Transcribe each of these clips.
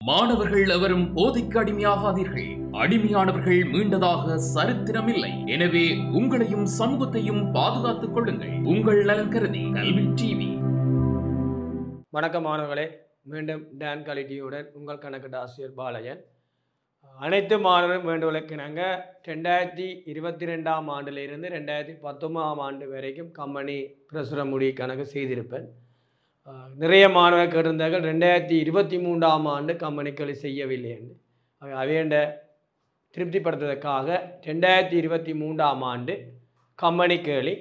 மாணவர்கள் எவரும் போதைக்கு அடிமையாகாதீர்கள். அடிமையானவர்கள் மீண்டதாக சரித்திரமில்லை. எனவே உங்களையும் சமூகத்தையும் பாதுகாத்துக் கொள்ளுங்கள். உங்கள் நலன் கருதி கல்வி டிவி. வணக்கம் மாணவர்களே, மீண்டும் டான் குவாலிட்டியுடன் உங்கள் கணக்கு ஆசிரியர் பாலயன். அனைத்து மாணவர்களும் வேண்டுகோளுக்கு நாங்கள் 2022ஆம் ஆண்டிலிருந்து 2019ஆம் ஆண்டு வரைக்கும் கம்பெனி பிரசுர முடி கணக்கு செய்திருப்பேன். நிறைய மாணவர்கள் கேட்டிருந்தார்கள் 2023ஆம் ஆண்டு கம்பெனிக்களை செய்யவில்லை என்று. அவையண்ட திருப்திப்படுத்துவதற்காக 2023ஆம் ஆண்டு கம்பெனி கேள்வி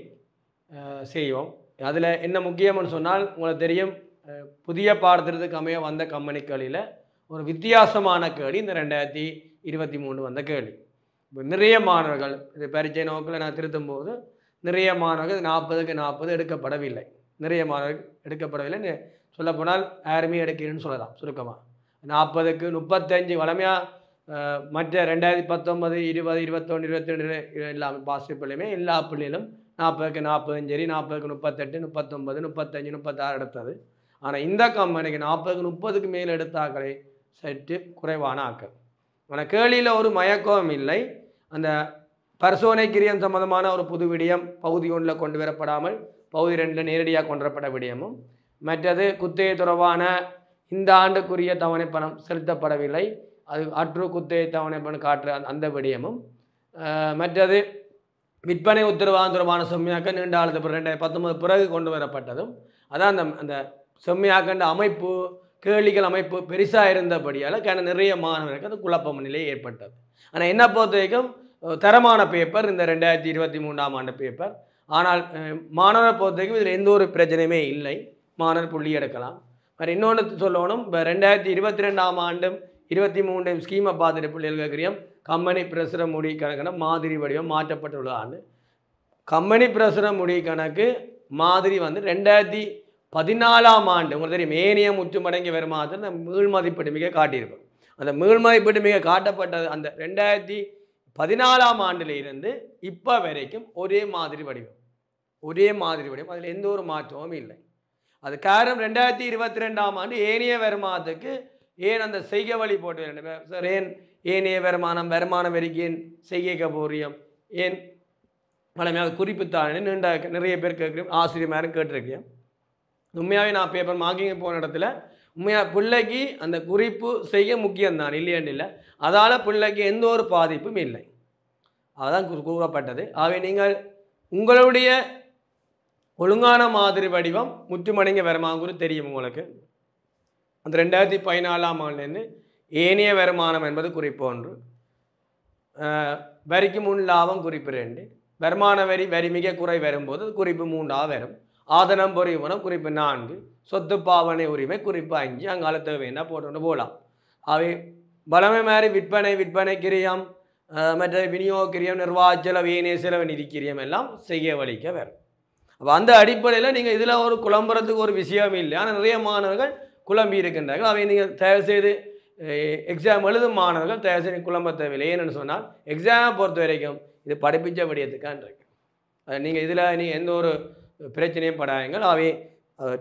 செய்வோம். அதில் என்ன முக்கியம்னு சொன்னால், உங்களுக்கு தெரியும், புதிய பாடத்திட்டத்துக்கு அமைய வந்த கம்பெனிகளில் ஒரு வித்தியாசமான கேள்வி இந்த 2023 வந்த கேள்வி. இப்போ நிறைய மாணவர்கள் இது பரீட்சை நோக்கில் நான் திருத்தும் போது நிறைய மாணவர்கள் 40க்கு 40 எடுக்கப்படவில்லை. நிறைய மாணவர்கள் எடுக்கப்படவில்லை. சொல்லப்போனால் யாருமே எடுக்கிறேன்னு சொல்லலாம். சுருக்கமாக 40க்கு 35 வளமையாக மற்ற 2019, 20, 21, 22 எல்லாமே பாசிட்டிவ் பிள்ளையுமே எல்லா பிள்ளைகளும் 40க்கு 40 சரி, 40க்கு 38, 39, 35, 36 எடுத்தது. ஆனால் இந்த கம்பெனிக்கு 40க்கு 30க்கு மேல் எடுத்தாக்களே சற்று குறைவான ஆக்கள். ஆனால் கேள்வியில் ஒரு மயக்கம் இல்லை. அந்த பரிசோதனை கிரியம் சம்பந்தமான ஒரு புது விடயம் பகுதி 1 கொண்டு வரப்படாமல் பகுதி 2 நேரடியாக கொண்டுவரப்பட்ட விடயமும், மற்றது குத்தகை தொடர்பான இந்த ஆண்டுக்குரிய தவணை பணம் செலுத்தப்படவில்லை, அது அற்று குத்தகை தவணை பணம் காட்டுற அந்த விடயமும், மற்றது விற்பனை உத்தரவாதம் தொடர்பான செம்மையாக்க நீண்ட ஆளுக்கு 2019 பிறகு கொண்டு வரப்பட்டதும், அதான் அந்த செம்மையாக்கண்ட அமைப்பு கேள்விகள் அமைப்பு பெருசாக இருந்தபடியால் நிறைய மாணவர்களுக்கு அது குழப்பம் நிலை ஏற்பட்டது. ஆனால் என்ன பொறுத்த வரைக்கும் தரமான பேப்பர் இந்த 2023ஆம் ஆண்டு பேப்பர். ஆனால் மாணவரை பொறுத்த வரைக்கும் இதில் எந்த ஒரு பிரச்சனையுமே இல்லை. மாணவர் புள்ளி எடுக்கலாம். வேறு இன்னொன்று சொல்லணும், இப்போ 2022ஆம் ஆண்டும் 23 ஸ்கீமை பார்த்துட்டு பிள்ளைகள் கேட்குறியோம். கம்பெனி பிரசுர முடி கணக்குன மாதிரி வடிவம் மாற்றப்பட்டுள்ள ஆண்டு. கம்பெனி பிரசுர முடி கணக்கு மாதிரி வந்து 2014ஆம் ஆண்டு உங்களுக்கு தெரியும், ஏனைய முற்றுமடங்கி வருமானத்தில் அந்த மீள் மதிப்பீடு மிக காட்டியிருக்கும். அந்த மீள் மதிப்பீடு மிக காட்டப்பட்டது அந்த 2014ஆம் ஆண்டில் இருந்து இப்போ வரைக்கும் ஒரே மாதிரி வடிவம். அதில் எந்த ஒரு மாற்றமும் இல்லை. அது காரணம் 2022ஆம் ஆண்டு ஏனைய வருமானத்துக்கு ஏன் அந்த செய்கை வழி போட்டு வேண்டும் சார், ஏன் ஏனைய வருமான வரிக்கு ஏன் செய்கைக்க போறியம், ஏன் வளமையாக குறிப்புத்தானே நிறைய பேர் கேட்குறோம், ஆசிரியர் கேட்டிருக்கேன். உண்மையாகவே நான் பேப்பர் மார்க்கிங் போன இடத்துல உண்மையாக பிள்ளைக்கு அந்த குறிப்பு செய்ய முக்கியம்தான், இல்லையான்னு இல்லை. அதால் பிள்ளைக்கு எந்த ஒரு பாதிப்பும் இல்லை. அதுதான் கூறப்பட்டது. ஆகவே நீங்கள் உங்களுடைய ஒழுங்கான மாதிரி வடிவம் முற்றுமடங்க வருமானம் தெரியும் உங்களுக்கு. அந்த 2014ஆம் ஆண்டுலேருந்து ஏனைய வருமானம் என்பது குறிப்பு 1, வரிக்கு முன் லாபம் குறிப்பு 2, வருமான வரி மிக குறை வரும்போது குறிப்பு 3ஆக வரும், ஆதனம் பொறிவனம் குறிப்பு 4, சொத்து பாவனை உரிமை குறிப்பு 5. அங்கால தேவைன்னா போட்டு போகலாம். அவை பலமை மாதிரி விற்பனை கிரியம், மற்ற விநியோக கிரியம், நிர்வாக செலவு, ஏனைய செலவு, நிதி கிரியம் எல்லாம் செய்ய வலிக்க வரும். அப்போ அந்த அடிப்படையில் நீங்கள் இதில் ஒரு குழம்புறதுக்கு ஒரு விஷயம் இல்லை. ஆனால் நிறைய மாணவர்கள் குழம்பி இருக்கின்றார்கள். அவை நீங்கள் தயவுசெய்து எக்ஸாம் எழுதும் மாணவர்கள் தயவுசெய்து குழம்ப தேவையில்லை. ஏன்னு சொன்னால் எக்ஸாமை பொறுத்த வரைக்கும் இது படிப்பிச்ச விடயத்துக்கான் இருக்கு. நீங்கள் இதில் நீங்கள் எந்த ஒரு பிரச்சனையும் படாதீங்கள். அவை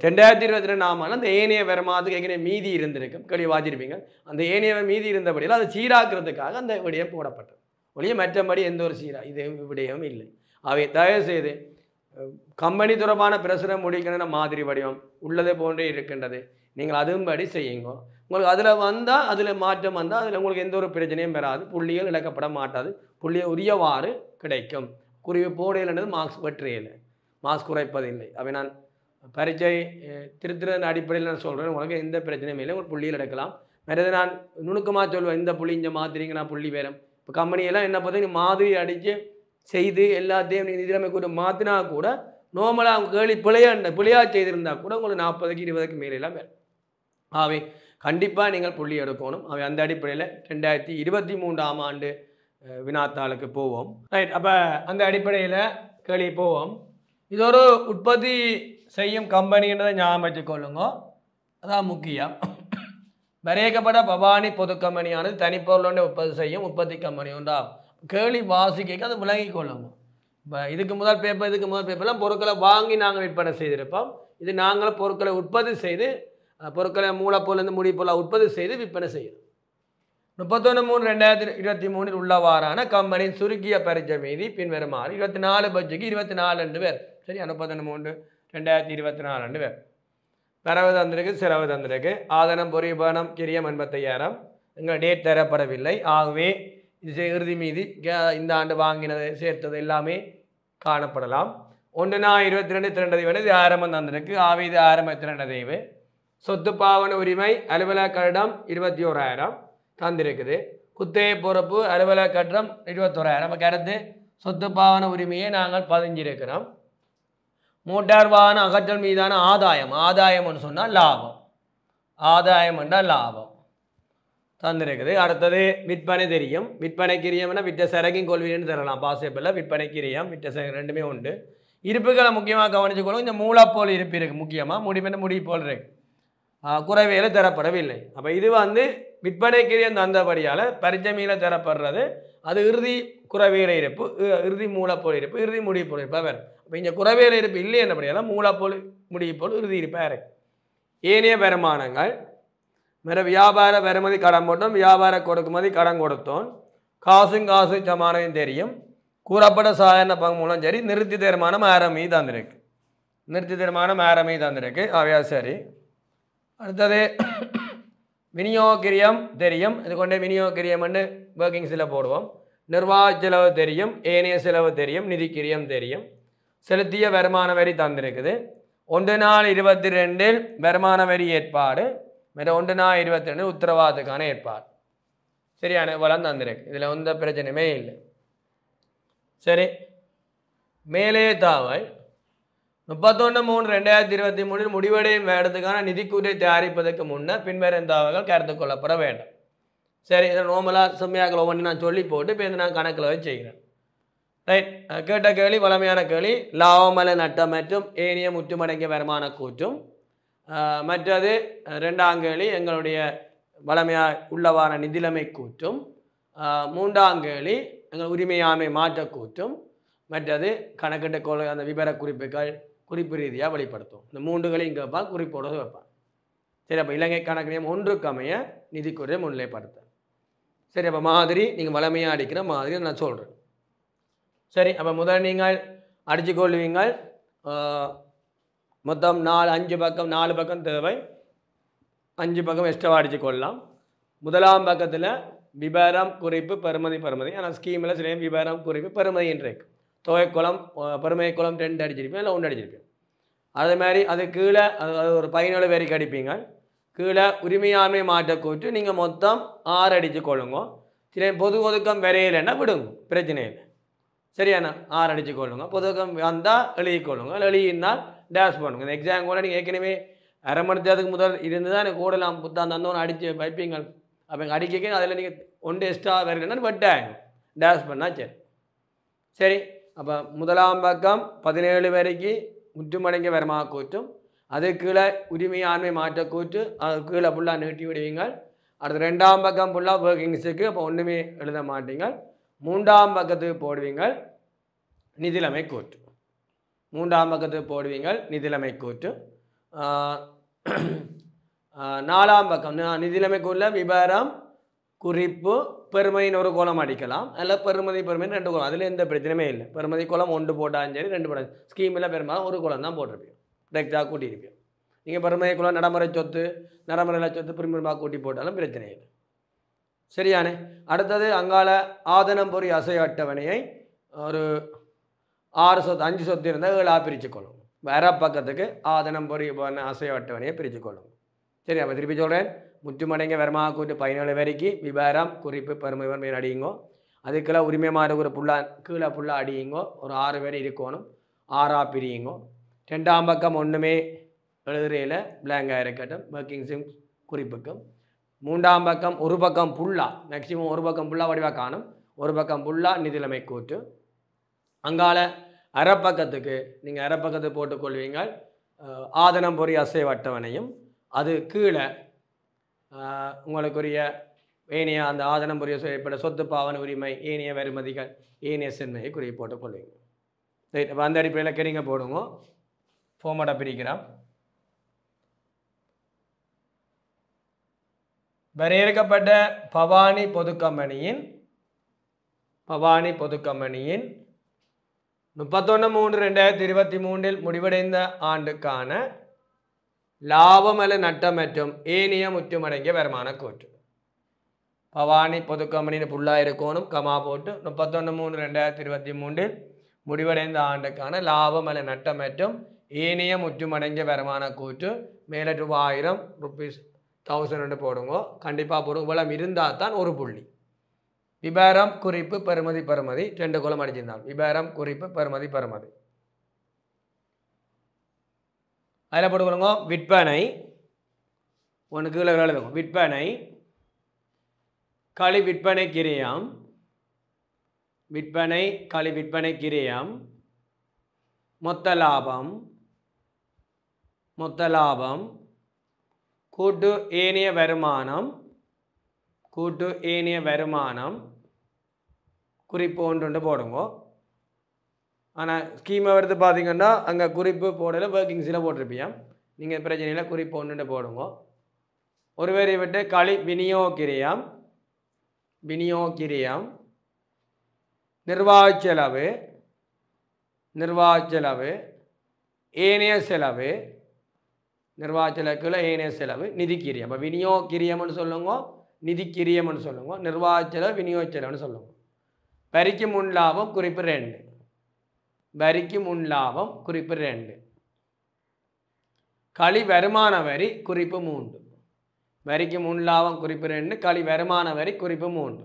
2022ஆம் ஆண்டு அந்த ஏனைய வருமானத்துக்கு ஏற்கனவே மீதி இருந்திருக்கும், கேள்வி வாச்சிருப்பீங்க. அந்த ஏனைய மீதி இருந்தபடியில் அதை சீராக்கிறதுக்காக அந்த விடயம் போடப்பட்டது. ஒழிய மற்றபடி எந்த ஒரு இது விடயமும் இல்லை. அவை தயவுசெய்து கம்பெனி தொடர்பான பிரசுரம் முடிக்கிற மாதிரி வடிவம் உள்ளதை போன்றே இருக்கின்றது. நீங்கள் அதுவும்படி செய்யுங்க. உங்களுக்கு அதில் மாற்றம் வந்தால் அதில் உங்களுக்கு எந்த ஒரு பிரச்சனையும் பெறாது, புள்ளிகள் இழக்கப்பட மாட்டாது, புள்ளியை உரியவாறு கிடைக்கும். குறிப்பு போடையில்ன்றது மார்க்ஸ் வெற்றியில்லை, மார்க்ஸ் குறைப்பதில்லை. அவை நான் பரீட்சை திருத்திறன் அடிப்படையில் நான் சொல்கிறேன், உங்களுக்கு எந்த பிரச்சனையும் இல்லை, உங்களுக்கு புள்ளியில் எடுக்கலாம். வேறு நான் நுணுக்கமாக சொல்வேன், இந்த புள்ளி இங்கே மாத்திரிங்க நான் புள்ளி வேறும். இப்போ கம்பெனியெல்லாம் என்ன பார்த்தீங்கன்னா மாதிரி அடித்து செய்து எல்லாத்தையும் நீங்கள் நிதிநிலைமை கூட மாற்றினா கூட நார்மலாக அவங்க கேள்வி பிழையாக செய்திருந்தால் கூட உங்களுக்கு 40க்கு 20க்கு மேலெல்லாம் வேணும். ஆகவே கண்டிப்பாக நீங்கள் புள்ளி எடுக்கணும். அவை அந்த அடிப்படையில் 2023ஆம் ஆண்டு வினாத்தாளுக்கு போவோம். ரைட், அப்போ அந்த அடிப்படையில் கேள்வி போவோம். இது ஒரு உற்பத்தி செய்யும் கம்பெனின்றதை ஞாபகம் வச்சுக்கொள்ளுங்க, அதான் முக்கியம். வரையக்கப்பட்ட பவானி பொது கம்பெனியானது தனிப்பொருளோட உற்பத்தி செய்யும் உற்பத்தி கம்பெனி உண்டா. கேள்வி வாசிக்க அது விளங்கி கொள்ளுங்க. இப்போ இதுக்கு முதல் பேப்பர்லாம் பொருட்களை வாங்கி நாங்கள் விற்பனை செய்திருப்போம். இது நாங்கள் பொருட்களை உற்பத்தி செய்து பொருட்களை மூலப்பொருளிலிருந்து முடிப்பொருளாக உற்பத்தி செய்து விற்பனை செய்யும். 31/3/2023 உள்ளவாறான கம்பெனியின் சுருக்கிய பரிச்சை மீதி பின்வருமாறு 24 பட்ஜெட்டுக்கு 24 பேர் சரியா 31/3/2024 பேர் வரவு தந்திருக்கு செலவு தந்திருக்கு ஆதனம் பொறிபணம் கிரியம் 85,000 எங்கள் டேட் தரப்படவில்லை. ஆகவே இது இறுதி மீதி இந்த ஆண்டு வாங்கினது சேர்த்தது எல்லாமே காணப்படலாம். 1/22 இது ஆரம்பம் தந்திருக்கு. ஆகவே இது ஆரம்பத்திரண்ட தெய்வு சொத்து பாவன உரிமை அலுவலக கட்டடம் 21,000 தந்திருக்குது. குத்தகை பொறுப்பு அலுவலக கட்டடம் 21,000. நம்ம கருத்து சொத்து பாவன உரிமையை நாங்கள் பதிஞ்சிருக்கிறோம். மோட்டார் வாகன அகற்றல் மீதான ஆதாயம்னு சொன்னால் லாபம், ஆதாயம் என்றால் லாபம் தந்திருக்குது. அடுத்தது விற்பனை தெரியும், விற்பனை கிரியம்னா விற்ற சரக்கின் கொள்வீன்னு தரலாம். பாசிபிளில் விற்பனை கிரியம் விற்ற சரக்கு ரெண்டுமே உண்டு. இருப்புகளை முக்கியமாக கவனிச்சுக்கொள்ளும். இந்த மூலப்போல் இருப்பு இருக்குது, முக்கியமாக முடி போல் இருக்கு, குறைவேல தரப்படவில்லை. அப்போ இது விற்பனை கிரியம் தந்தபடியால் பரிச்சமையில் தரப்படுறது அது இறுதி குறைவேல இருப்பு, இறுதி மூலப்போல் இருப்பு, இறுதி முடிப்போல் இருப்பாக வேறு. அப்போ இங்கே குறைவேல இருப்பு இல்லை என்னபடியால் மூலப்போல் முடிப்போல் இறுதி இருப்பாக இருக்கு. ஏனைய வருமானங்கள் வேறு வியாபார வருமதி கடன் போட்டோம், வியாபார கொடுக்குமதி கடன் கொடுத்தோம், காசு சமானம் தெரியும், கூறப்பட்ட சாதாரண பங்கு மூலம் சரி, நிறுத்தி தீர்மானம் ஆரம்பி தந்திருக்கு, நிறுத்தி தீர்மானம் ஆரம்பி தந்திருக்கு. அவையா சரி. அடுத்தது விநியோக கிரியம் தெரியும், இது கொண்டே விநியோக கிரியம்னு ஒர்க்கிங்ஸில் போடுவோம். நிர்வாக செலவு தெரியும், ஏனைய செலவு தெரியும், நிதி கிரியம் தெரியும். செலுத்திய வருமான வரி தந்திருக்குது. 1/4/22 வருமான வரி ஏற்பாடு, வேறு 1/4/22 உத்தரவாதத்துக்கான ஏற்பாடு சரியான வளம் தந்திருக்கு. இதில் எந்த பிரச்சனையுமே இல்லை. சரி, மேலே தாவல் 31/3/2023 முடிவடையும் வேடத்துக்கான நிதிக்கூட்டை தயாரிப்பதற்கு முன்னர் பின்வரும் தாவல்கள் கருத்து கொள்ளப்பட வேண்டும். சரி, இதை நோமலாக செம்மையாக ஒவ்வொன்று நான் சொல்லி போட்டு இப்போ நான் கணக்கில் வச்சு செய்கிறேன். ரைட், கேட்ட கேள்வி வளமையான கேள்வி. லாபமல நட்டம் மற்றும் ஏனைய முற்றுமடங்கிய வருமான கூற்றும். மற்றது ரெண்டாம் கேள்வி எங்களுடைய வளமையாக உள்ளவான நிதிலைமை கூற்றும். மூன்றாம் கேள்வி எங்கள் உரிமையாமை மாற்ற கூற்றும். மற்றது கணக்கிட்ட கொள்கை அந்த விபர குறிப்புகள் குறிப்பு ரீதியாக வெளிப்படுத்தும். இந்த மூன்றுகளையும் கேட்பான், குறிப்போடு வைப்பான். சரி, அப்போ இலங்கை கணக்கு நியமம் 1க்கு அமைய நிதிக்குறையை முன்னிலைப்படுத்த. சரி, அப்போ மாதிரி நீங்கள் வளமையாக அடிக்கிற மாதிரி நான் சொல்கிறேன். சரி, அப்போ முதல் நீங்கள் அடித்து கொள்வீங்கள். மொத்தம் 5 பக்கம் 4 பக்கம் தேவை, 5 பக்கம் எக்ஸ்ட்ரா அடித்து கொள்ளலாம். முதலாம் பக்கத்தில் விபரம் குறிப்பு பெறுமதி ஆனால் ஸ்கீமில் சில விபரம் குறிப்பு பெறுமதி என்று இருக்கு. தொகைக்குளம் பெருமை குளம் 2 அடிச்சிருப்பேன், இல்லை 1 அடிச்சிருப்பேன். அதே மாதிரி அது கீழே அது ஒரு 17 வரைக்கும் அடிப்பீங்க. கீழே உரிமையாண்மை மாற்ற கூட்டு நீங்கள் மொத்தம் 6 அடித்து கொள்ளுங்க. சில பொது ஒதுக்கம் வரையிலன்னா விடுங்க, பிரச்சனை இல்லை. சரியாண்ணா, 6 அடித்து கொள்ளுங்க. பொது ஒதுக்கம் வந்தால் எழுதி கொள்ளுங்க, எழுதினால் டேஷ் பண்ணுங்க. இந்த எக்ஸாம் கூட நீங்கள் ஏற்கனவே அரை மணி நேரத்துக்கு முதல் இருந்து தான் எனக்கு கூடலாம் புத்தாந்து அந்த ஒன்று அடித்து வைப்பீங்க. அப்போ அடிக்க அதில் நீங்கள் 1 எக்ஸ்ட்ரா வரலன்னா வெட்டாங்க, டேஷ் பண்ணால் சரி. சரி, அப்போ முதலாம் பக்கம் 17 வரைக்கும் முற்றுமடங்கிய வருமான கூற்றும், அது கீழே உரிமையாண்மை மாற்ற கூற்று, அது கீழே ஃபுல்லாக நீட்டி விடுவீங்க. அடுத்து 2ஆம் பக்கம் ஃபுல்லாக ஒர்க்கிங்ஸுக்கு, அப்போ ஒன்றுமே எழுத மாட்டீங்க. 3ஆம் பக்கத்துக்கு போடுவீங்க நிதிலைமை கூற்று, 3ஆம் பக்கத்துக்கு போடுவீங்க நிதிலைமை கூற்று. 4ஆம் பக்கம் நிதிலைமைக்குள்ள விபரம் குறிப்பு பெருமையின் ஒரு கோலம் அடிக்கலாம், அதில் பெருமதி 2 கோலம், அதில் எந்த பிரச்சனையுமே இல்லை. பெருமதி கோலம் 1 போட்டாலும் சரி 2 போட்டாலும், ஸ்கீமில் பெரும்பாலும் ஒரு கோலம் தான் போட்டிருப்பேன், டேரெக்டாக கூட்டியிருப்பேன். நீங்கள் பெருமதி கோலம் நடைமுறை சொத்து நடைமுறை சொத்து பிரிமுறையாக கூட்டி போட்டாலும் பிரச்சனை இல்லை. சரியானே. அடுத்தது அங்கால ஆதனம் பொறி அசை அட்டவணையை ஒரு 5 சொத்து இருந்தால் 7ஆக பிரித்து கொள்ளும். வேற பக்கத்துக்கு ஆதனம் பொறி அசை அட்டவணையை பிரித்து கொள்ளும். சரி, அப்போ திருப்பி சொல்கிறேன். முற்றுமடங்கிய வருமான கூட்டு 17 வரைக்கும் விபரம் குறிப்பு பெருமை அடியுங்கோ. அதுக்கெல்லாம் உரிமை மாறு ஒரு கீழே ஃபுல்லாக அடியுங்கோ. ஒரு 6 பேர் இருக்கணும், 6ஆக பிரியுங்கோ. 2ஆம் பக்கம் ஒன்றுமே எழுதுறையில் பிளாங்காக இருக்கட்டும், ஒர்க்கிங்ஸும் குறிப்புக்கும். 3ஆம் பக்கம் ஒரு பக்கம் ஃபுல்லாக, மேக்சிமம் ஒரு பக்கம் ஃபுல்லாக வடிவாக காணும், ஒரு பக்கம் ஃபுல்லாக நிதிலைமை கூட்டு. அங்கால அரைப்பக்கத்துக்கு நீங்கள் அரைப்பக்கத்துக்கு போட்டுக்கொள்வீங்க ஆதனம் பொறி அசைவு அட்டவணையும், அது கீழே உங்களுக்குரிய ஏனைய அந்த ஆதனம் பொறிய செய்யப்பட்ட சொத்து பாவன உரிமை ஏனைய வருமதிகள் ஏனைய சென்மையை குறி போட்டுக்கொள்வீங்க. ரைட், அப்போ அந்த அடிப்படையில் கெரிங்க போடுங்க. ஃபார்மேட்டாக பிரிக்கிறோம். வரையறுக்கப்பட்ட பவானி பொதுக்கம்பெனியின் 31/3/2023 முடிவடைந்த ஆண்டுக்கான லாபம் அல்லது நட்டம் மற்றும் ஏனைய முற்றுமடங்கிய வருமான கூற்று. பவானி பொதுக்கம்பெனியின் புள்ளாக இருக்கணும், கமா போட்டு 31/3/2023 முடிவடைந்த ஆண்டுக்கான லாபம் அல்லது நட்டம் மற்றும் ஏனைய முற்றுமடங்கிய வருமான கூற்று. மேலே ரூபாய் 1000 ருபீஸ் 1000 போடுங்க, கண்டிப்பாக போடுங்க. இவ்வளவு இருந்தால் தான் ஒரு புள்ளி. விபரம் குறிப்பு பெறுமதி ரெண்டு கோலம் அடிச்சிருந்தால் விபரம் குறிப்பு பெறுமதி அதில் போட்டுக்கொள்ளுங்க. விற்பனை ஒன்று கீழே எழுதுங்க. விற்பனை களி விற்பனை கிரியம், விற்பனை களி விற்பனை கிரியம், மொத்த லாபம் கூட்டு ஏனைய வருமானம் குறிப்பு ஒன்று போடுங்க. ஆனால் ஸ்கீமை எடுத்து பார்த்தீங்கன்னா அங்கே குறிப்பு போடல, ஒர்க்கிங்ஸில் போட்டிருப்பியான். நீங்கள் பிரச்சனையில் குறிப்பு ஒன்று போடுங்க. ஒருவரை விட்டு களி விநியோகிரியம், நிர்வாக செலவு, ஏனைய செலவு, நிர்வாக செலவுக்குள்ள ஏனைய செலவு, நிதிக்கிரியம். அப்போ விநியோகிரியம்னு சொல்லுங்க, நிதிக்கிரியம்னு சொல்லுங்க, நிர்வாக செலவு விநியோக செலவுன்னு சொல்லுங்க. வரிக்கு முன் லாபம் குறிப்பு 2, களி வருமான வரி குறிப்பு 3. வரிக்கு முன் லாபம் குறிப்பு 2, களி வருமான வரி குறிப்பு 3.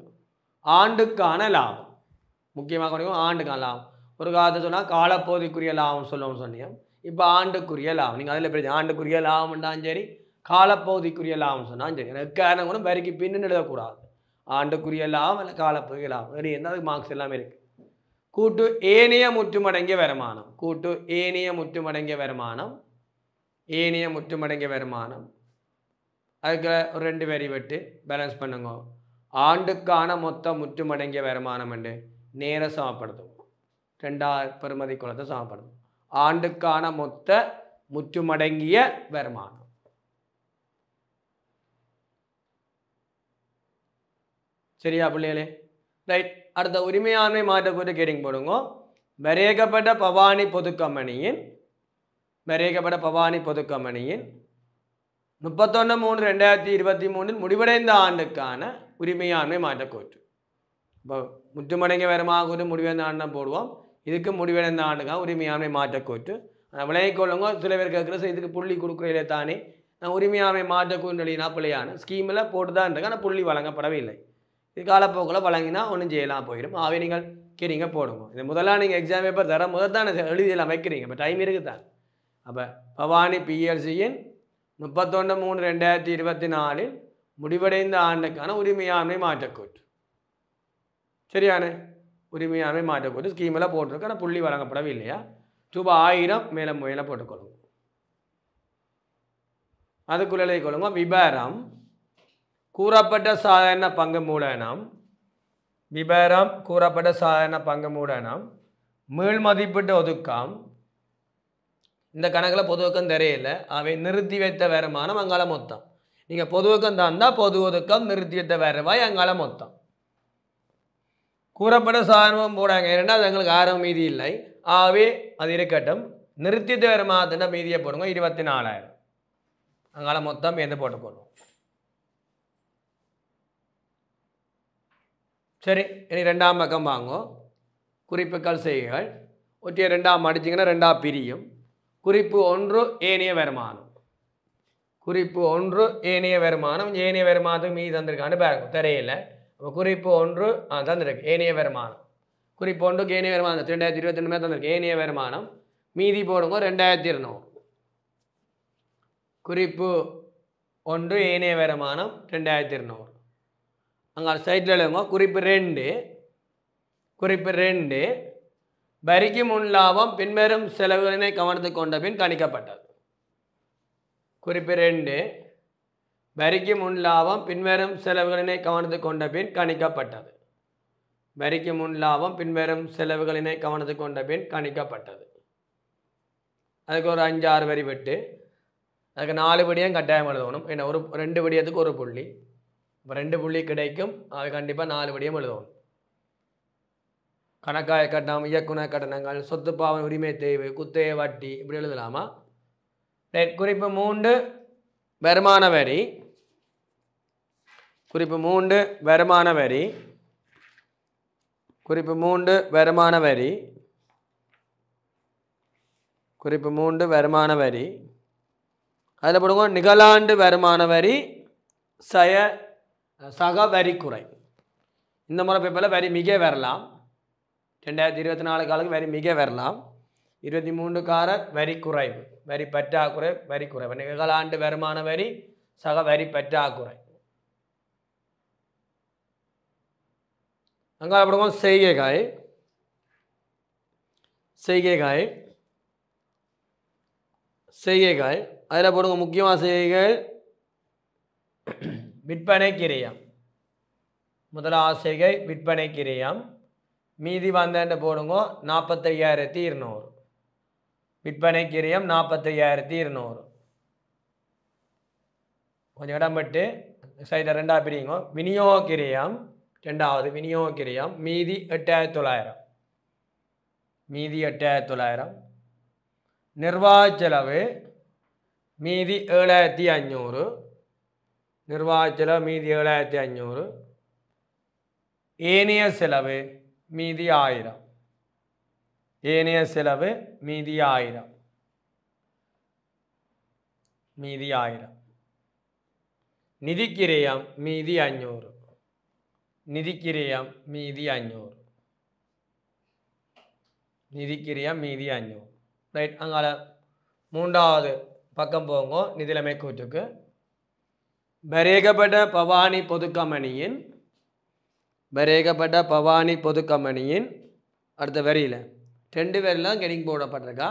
ஆண்டுக்கான லாபம் முக்கியமாக ஆண்டுக்கான லாபம். ஒரு காலத்தை சொன்னால் காலப்போதைக்குரிய லாபம் சொல்லணும்னு சொன்னீங்க. இப்போ ஆண்டுக்குரிய லாபம். நீங்கள் அதில் பிரச்சனை. ஆண்டுக்குரிய லாபம்ன்றாலும் சரி, காலப்பகுதிக்குரிய லாபம் சொன்னாலும் சரி. எனக்கு காரணம் கூட வரிக்கு பின்னு எழுதக்கூடாது. ஆண்டுக்குரிய லாபம் இல்லை காலப்பகுதிய லாபம் ரெடி இருந்தால் அதுக்கு மார்க்ஸ் எல்லாமே இருக்குது. கூட்டு ஏனைய முற்றுமடங்கிய வருமானம், அதுக்கு ஒரு 2 வரி விட்டு பேலன்ஸ் பண்ணுங்க. ஆண்டுக்கான மொத்த முற்றுமடங்கிய வருமானம் என்று நேர சமப்படுத்தும். 2000 பெறுமதி குலத்தை சமப்படுத்தும். ஆண்டுக்கான மொத்த முற்றுமடங்கிய வருமானம். சரியா பிள்ளைகளே? ரைட். அடுத்த உரிமையாண்மை மாற்றக்கூட்டு கேட்டிங் போடுங்க. வரையறுக்கப்பட்ட பவானி பொதுக்கம்பெனியின் 31/3/2023 முடிவடைந்த ஆண்டுக்கான உரிமையாண்மை மாற்றக்கூற்று. இப்போ முற்றுமடங்கிய வருமான முடிவடைந்த ஆண்டு போடுவோம். இதுக்கு முடிவடைந்த ஆண்டுக்கான உரிமையாண்மை மாற்றக்கூற்று விளையக்கொள்ளுங்க. சில பேர் கேட்குற இதுக்கு புள்ளி கொடுக்குறதில்லை தானே, நான் உரிமையாண்மை மாற்றக்கூற்று பிள்ளையான ஸ்கீமில் போட்டு தான் இருக்கு, ஆனால் புள்ளி வழங்கப்படவில்லை. இது காலப்போக்கில் வழங்கினா ஒன்றும் செய்யலாம் போயிடும். ஆகவே நீங்கள் கேறீங்க போடுங்க. இது முதல்ல நீங்கள் எக்ஸாம் பேப்பர் தர முதல் தான் எழுதியெல்லாம் வைக்கிறீங்க. இப்போ டைம் இருக்குது தான். அப்போ பவானி பிஎல்சியின் 31/3/2024 முடிவடைந்த ஆண்டுக்கான உரிமையாண்மை மாற்றக்கூற்று. சரியான உரிமையாண்மை மாற்றக்கூற்று ஸ்கீமில் போட்டிருக்கு, ஆனால் புள்ளி வழங்கப்படவில்லையா. ரூபாய் 1000 மேலே போட்டுக்கொள்ளுங்க. அதுக்குள்ளே கொள்ளுங்க. விபரம் கூறப்பட்ட சாதாரண பங்கு மூலதனம், மீள் மதிப்பீட்டு ஒதுக்கம். இந்த கணக்கில் பொது ஒதுக்கம் தெரியல. அவை நிறுத்தி வைத்த வருமானம் அங்கால மொத்தம். நீங்கள் பொது ஒதுக்கம் தந்தால் பொது ஒதுக்கம், நிறுத்தி வைத்த வருவாய் அங்கால மொத்தம். கூறப்பட்ட சாதாரணம் போடாங்க, ஏன்னா அது எங்களுக்கு ஆரம் மீதி இல்லை. ஆகவே அது இருக்கட்டும். நிறுத்தி வைத்த வருமானத்தின் மீதியை போடுங்க. 24,000 அங்கால மொத்தம் எந்த போட்டுக்கொள்ளும். சரி, இனி 2ஆம் பக்கம் வாங்க. குறிப்புகள் செய்யுங்கள். ஒற்றிய 2ஆம் அடிச்சிங்கன்னா 2ஆம் பிரியும். குறிப்பு 1 ஏனைய வருமானம். ஏனைய வருமானத்துக்கு மீதி தந்திருக்கான்னு பாருங்க. தெரியல. அப்போ குறிப்பு 1 தந்திருக்கு ஏனைய வருமானம். குறிப்பு 1க்கு ஏனைய வருமானம் 2022 தந்திருக்கு. ஏனைய வருமானம் மீதி போடுங்க 2200. குறிப்பு 1 ஏனைய வருமானம் 2200. அங்கே சைட்டில் எழுதுங்க. குறிப்பு 2 வரிக்கு முன் லாபம் பின்வரும் செலவுகளினை கவனத்துக்கு கொண்ட பின் கணிக்கப்பட்டது. குறிப்பு 2 வரிக்கு முன் லாபம் பின்வரும் செலவுகளினை கவனத்துக்கு கொண்ட பின் கணிக்கப்பட்டது. அதுக்கு ஒரு 5-6 வரி விட்டு அதுக்கு 4 விடியம் கட்டாயம் எழுதணும். ஏன்னா ஒரு 2 விடியத்துக்கு ஒரு புள்ளி. 2 புள்ளி கிடைக்கும். அது கண்டிப்பாக 4 விடயம் எழுதணும். கணக்காய கட்டணம், இயக்குந கட்டணங்கள், சொத்து பாவனை உரிமை தேவை, குத்தகை வட்டி இப்படி எழுதலாமா? குறிப்பு 3 வருமான வரி. குறிப்பு 3 வருமான வரி. குறிப்பு 3 வருமான வரி. குறிப்பு 3 வருமான வரி. அதில் போடுங்க நிகழாண்டு வருமான வரி சக வரி குறை. இந்த முறை பேப்பரில் வரி மிக வரலாம். 2024 காலுக்கு வரி மிக வரலாம். 23 கார வரி குறைவு, வரி பற்றாக்குறை, வரி குறைவு. நிகழாண்டு வருமான வரி சக வரி பற்றாக்குறை. அங்கே போடுங்க செய்கைகள். செய்கைகள். செய்கைகள் அதில் போடுங்க முக்கியமான செய்கைகள் விற்பனை கிரயம். முதலாவது செய்கை விற்பனை கிரயம். மீதி வந்தேன்னு போடுங்க 45,200. விற்பனை கிரயம் 45,200. கொஞ்சம் இடம் விட்டு சைடில் 2ஆக பிரியுங்க. விநியோக கிரயம் 2வது விநியோக கிரயம் மீதி 8,900. மீதி 8,900. நிர்வாக செலவு மீதி 7,500. நிர்வாக செலவு மீதி 7,500. ஏனைய செலவு மீதி 1000. ஏனைய செலவு மீதி 1000. மீதி 1000. நிதிக்கிரயம் மீதி 500. நிதிக்கிரயம் மீதி 500. நிதிக்கிரயம் மீதி 500. ரைட். அங்கால 3வது பக்கம் போங்க. நிதிலைமை கூற்றுக்கு வரையப்பட்ட பவானி பொதுக்கமனியின் வரையப்பட்ட பவானி பொதுக்கமனியின் அடுத்த வரியில் 2 வரிலாம் கெடிங் போடப்பட்டிருக்கா.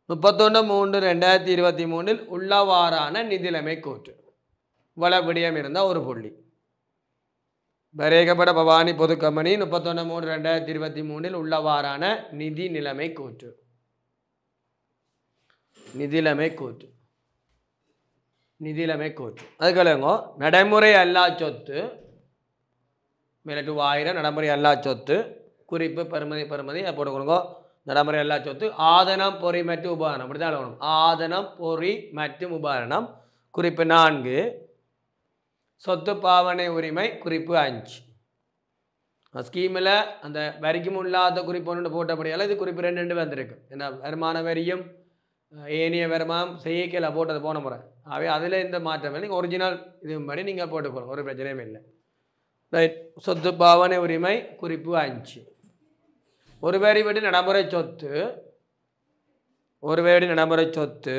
31/3/2023 உள்ளவாறான நிதிலைமை கூற்று. இவ்வளவு விடயம் இருந்தால் ஒரு புள்ளி. வரையப்பட்ட பவானி பொதுக்கமனி 31/3/2023 உள்ளவாறான நிதி நிலைமை கூற்று. நிதிலைமை கூற்று. நிதிலைமை கூற்று. அதுக்கலங்க நடைமுறை அல்லா சொத்து மேலே 1000 நடைமுறை அல்லா சொத்து. குறிப்பு பெறுமதி போட்டுக்கொடுங்க. நடைமுறை அல்லா சொத்து ஆதனம் பொறி மற்றும் உபகரணம். அப்படி தான் எழுதணும். ஆதனம் பொறி மற்றும் உபகரணம். குறிப்பு 4. சொத்து பாவனை உரிமை குறிப்பு 5. ஸ்கீமில் அந்த வரிக்கும் இல்லாத குறிப்பு ஒன்று போட்டபடியால் இது குறிப்பு 2 வந்திருக்கு. ஏன்னா வருமான வரியும் ஏனைய வருமானம் செய்யல போட்டது போன முறை. ஆகவே அதில் இந்த மாற்றம் நீங்கள் ஒரிஜினல் இது மாதிரி நீங்கள் போட்டுக்கணும். ஒரு பிரச்சனையும் இல்லை. ரைட். சொத்து பாவனை உரிமை குறிப்பு 5. ஒரு வரி விட்டு நடைமுறை சொத்து. ஒரு வரி நடைமுறை சொத்து.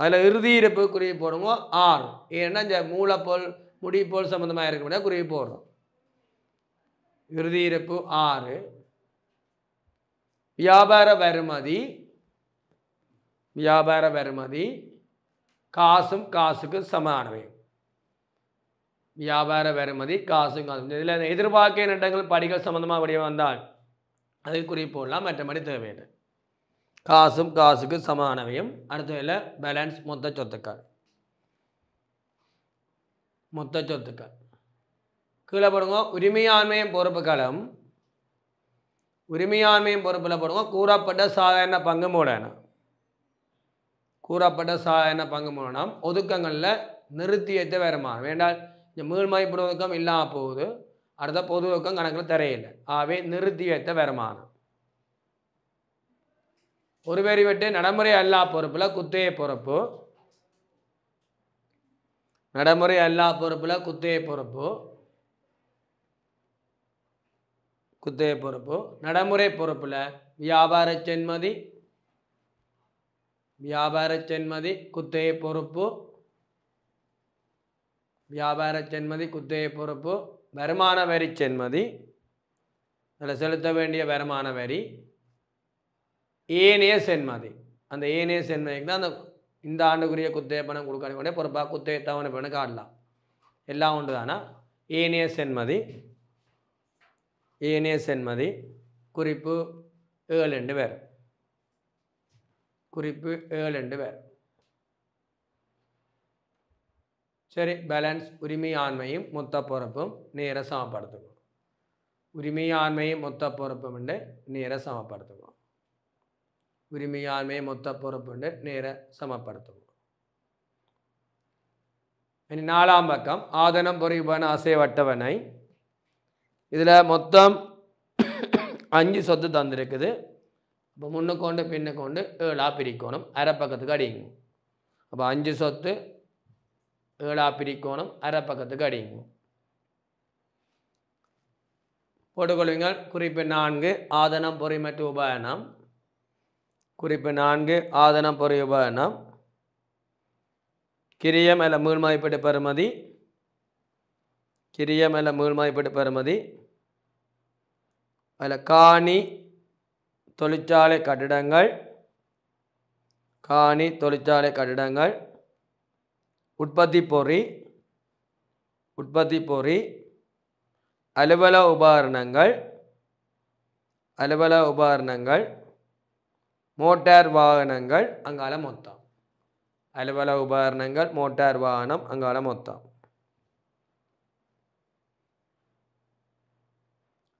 அதில் இறுதி இருப்பு குறிப்பு போடுங்க 6. ஏன்னா இந்த மூலப்பொருள் முடிப்போல் சம்மந்தமாக இருக்க முடியாது குறிப்பு போடுறோம். இறுதி இருப்பு 6. வியாபார வருமதி. வியாபார வருமதி காசும் காசுக்கு சமானவை. வியாபார வருமதி காசும் காசும். இதில் எதிர்பார்க்க நட்டங்கள் படிகள் சம்பந்தமாக வடிவம் வந்தால் அதை குறிப்பு போடலாம். மற்றபடி தேவையில்லை. காசும் காசுக்கு சமானவையும். அடுத்ததில் பேலன்ஸ் மொத்த சொத்துக்கள். மொத்த சொத்துக்கள் கீழே போடுங்க. உரிமையாண்மையும் பொறுப்புகளும். உரிமையாண்மையும் பொறுப்பில் போடுங்க. கூறப்பட்ட சாதாரண பங்கு மூலனம். கூறப்பட்ட சாதாரண பங்கு மூலனம் ஒதுக்கங்களில் நிறுத்தி வைத்த வருமானம். வேண்டால் இந்த மீள்மைப்பு ஒதுக்கம் இல்லாமல் போகுது. அடுத்த பொது ஒதுக்கம் கணக்கில் தரையில்லை. ஆகவே நிறுத்தி வைத்த வருமானம். ஒரு வரி விட்டு நடைமுறை அல்லா பொறுப்பில் குத்தகை பொறுப்பு. நடைமுறை அல்லா பொறுப்பில் குத்தகை பொறுப்பு. குத்தகை பொறுப்பு. நடைமுறை பொறுப்பில் வியாபார சென்மதி. வியாபார சென்மதி குத்தகை பொறுப்பு. வியாபார சென்மதி குத்தகை பொறுப்பு. வருமான வரி சென்மதி. அதில் செலுத்த வேண்டிய வருமான வரி. ஏனைய சென்மதி. அந்த ஏனைய சென்மதிக்கு தான் அந்த இந்த ஆண்டுக்குரிய குத்தகை பணம் கொடுக்க வேண்டிய பொறுப்பாக குத்தகை தவணை பணம் காட்டலாம். எல்லாம் ஒன்று தானா. ஏனைய சென்மதி. ஏனைய சென்மதி குறிப்பு 7 பேர். குறிப்பு 7 பேர். சரி, பேலன்ஸ் உரிமையாண்மையும் மொத்த பொறுப்பும் நேர சமப்படுத்துங்க. உரிமையாண்மையும் மொத்த பொறுப்பும் நேர சமப்படுத்துங்க. உரிமையாண்மை மொத்த பொறுப்பு நேர சமப்படுத்துங்க. இனி 4ஆம் பக்கம் ஆதனம் பொறிபன அசைவட்டவணை. இதில் மொத்தம் 5 சொத்து தந்திருக்குது. இப்போ முன்னுக்கு கொண்டு பின்னுக்கு கொண்டு 7ஆ பிரிக்கணும், அரை பக்கத்துக்கு அடிங்க. அப்போ 5 சொத்து 7ஆ பிரிக்கணும், அரை பக்கத்துக்கு அடிங்க. போட்டுக்கொள்வீங்கள். குறிப்பு 4 ஆதனம் பொறி மற்றும் உபகரணம். குறிப்பு 4 ஆதனம் பொறி உபகரணம். கிரியம் அல்ல மீள்மதிப்பீட்டு பெறுமதி. கிரியம் அல்ல மீள்மதிப்பீட்டு பெறுமதி. அதில் காணி தொழிற்சாலை கட்டிடங்கள், காணி தொழிற்சாலை கட்டிடங்கள், உற்பத்தி பொறி, உற்பத்தி பொறி, அலுவலக உபகரணங்கள், அலுவலக உபகரணங்கள், மோட்டார் வாகனங்கள், அங்கால மொத்தம். அலுவலக உபகரணங்கள், மோட்டார் வாகனம், அங்கால மொத்தம்.